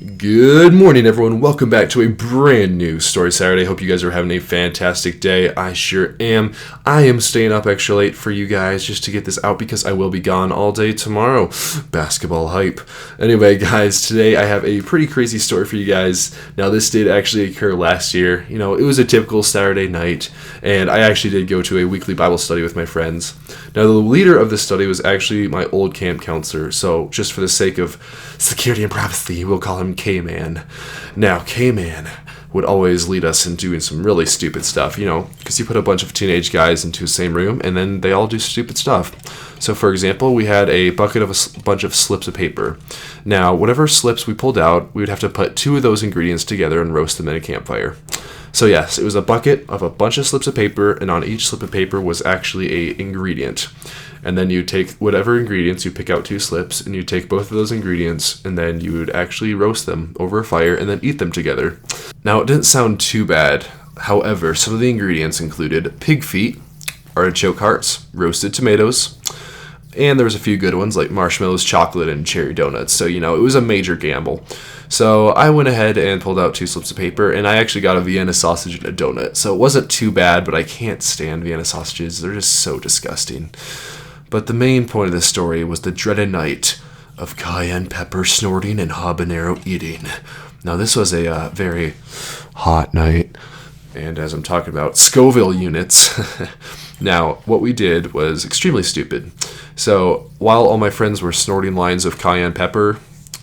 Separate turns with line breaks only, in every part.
Good morning, everyone. Welcome back to a brand new Story Saturday. Hope you guys are having a fantastic day. I sure am. I am staying up extra late for you guys just to get this out because I will be gone all day tomorrow. Basketball hype. Anyway, guys, today I have a pretty crazy story for you guys. Now, this did actually occur last year. You know, it was a typical Saturday night, and I actually did go to a weekly Bible study with my friends. Now, the leader of the study was actually my old camp counselor, so just for the sake of security and privacy, we'll call him K-Man. Now, K-Man would always lead us in doing some really stupid stuff, you know, because you put a bunch of teenage guys into the same room, and then they all do stupid stuff. So, for example, we had a bucket of a bunch of slips of paper. Now, whatever slips we pulled out, we would have to put two of those ingredients together and roast them in a campfire. So yes, it was a bucket of a bunch of slips of paper, and on each slip of paper was actually a ingredient. And then you take whatever ingredients, you pick out two slips, and you take both of those ingredients, and then you would actually roast them over a fire and then eat them together. Now, it didn't sound too bad. However, some of the ingredients included pig feet, artichoke hearts, roasted tomatoes, and there was a few good ones like marshmallows, chocolate, and cherry donuts. So, you know, it was a major gamble. So I went ahead and pulled out two slips of paper, and I actually got a Vienna sausage and a donut. So it wasn't too bad, but I can't stand Vienna sausages. They're just so disgusting. But the main point of this story was the dreaded night of cayenne pepper snorting and habanero eating. Now, this was a very hot night, and as I'm talking about Scoville units, now, what we did was extremely stupid. So, while all my friends were snorting lines of cayenne pepper,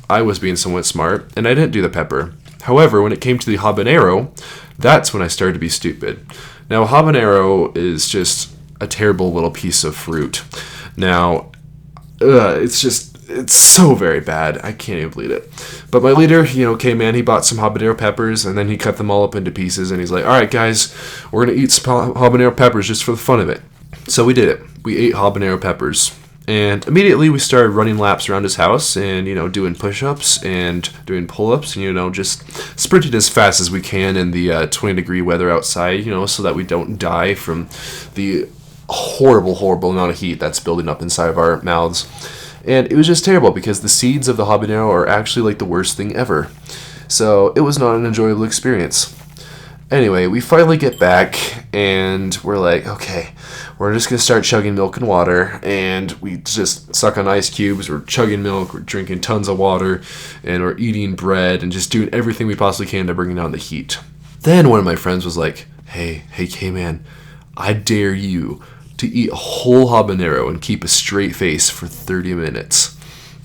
I was being somewhat smart, and I didn't do the pepper. However, when it came to the habanero, that's when I started to be stupid. Now, habanero is just a terrible little piece of fruit. Now, it's so very bad. I can't even believe it. But my leader, K-Man, he bought some habanero peppers, and then he cut them all up into pieces, and he's like, all right, guys, we're going to eat some habanero peppers just for the fun of it. So we did it. We ate habanero peppers. And immediately we started running laps around his house and, doing push-ups and doing pull-ups and, just sprinting as fast as we can in the 20-degree weather outside, so that we don't die from the horrible amount of heat that's building up inside of our mouths. And it was just terrible because the seeds of the habanero are actually like the worst thing ever. So it was not an enjoyable experience. Anyway, we finally get back, and we're like, okay, we're just going to start chugging milk and water, and we just suck on ice cubes, we're chugging milk, we're drinking tons of water, and we're eating bread, and just doing everything we possibly can to bring down the heat. Then one of my friends was like, hey, K-Man, I dare you to eat a whole habanero and keep a straight face for 30 minutes.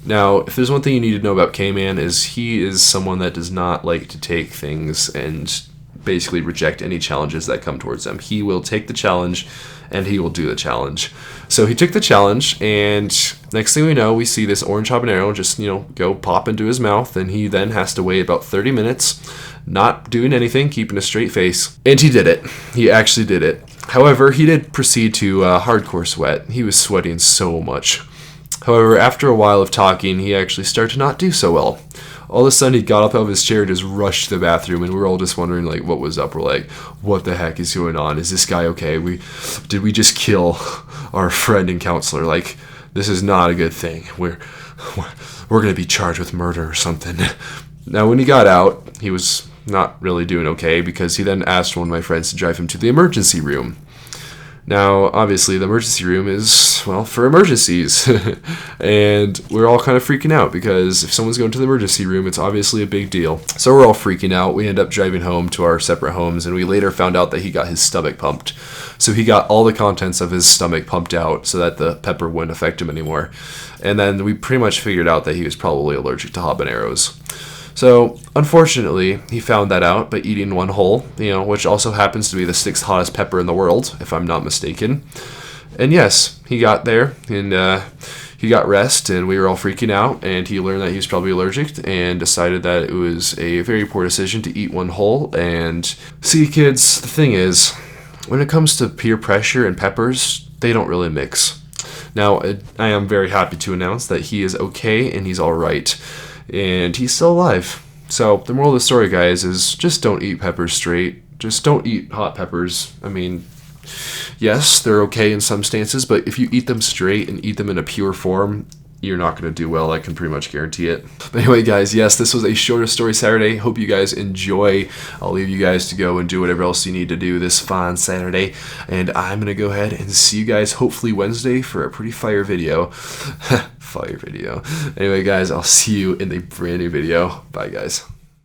Now, if there's one thing you need to know about K-Man is he is someone that does not like to take things and basically reject any challenges that come towards him. He will take the challenge and he will do the challenge. So he took the challenge, and next thing we know, we see this orange habanero just, go pop into his mouth, and he then has to wait about 30 minutes, not doing anything, keeping a straight face. And he did it. He actually did it. However, he did proceed to hardcore sweat. He was sweating so much. However, after a while of talking, he actually started to not do so well. All of a sudden, he got up out of his chair and just rushed to the bathroom, and we were all just wondering, what was up? We're like, what the heck is going on? Is this guy okay? Did we just kill our friend and counselor? This is not a good thing. We're going to be charged with murder or something. Now, when he got out, he was not really doing okay because he then asked one of my friends to drive him to the emergency room. Now, obviously, the emergency room is, for emergencies. And we're all kind of freaking out because if someone's going to the emergency room, it's obviously a big deal. So we're all freaking out. We end up driving home to our separate homes, and we later found out that he got his stomach pumped. So he got all the contents of his stomach pumped out so that the pepper wouldn't affect him anymore. And then we pretty much figured out that he was probably allergic to habaneros. So, unfortunately, he found that out by eating one whole, which also happens to be the 6th hottest pepper in the world, if I'm not mistaken. And yes, he got there, and he got rest, and we were all freaking out, and he learned that he was probably allergic, and decided that it was a very poor decision to eat one whole. And see, kids, the thing is, when it comes to peer pressure and peppers, they don't really mix. Now, I am very happy to announce that he is okay, and he's all right. And he's still alive. So the moral of the story, guys, is just don't eat peppers straight. Just don't eat hot peppers. I mean, yes, they're okay in some stances, but if you eat them straight and eat them in a pure form, you're not going to do well. I can pretty much guarantee it. But anyway, guys, yes, this was a shorter story Saturday. Hope you guys enjoy. I'll leave you guys to go and do whatever else you need to do this fine Saturday. And I'm going to go ahead and see you guys hopefully Wednesday for a pretty fire video. Fire video. Anyway, guys, I'll see you in a brand new video. Bye, guys.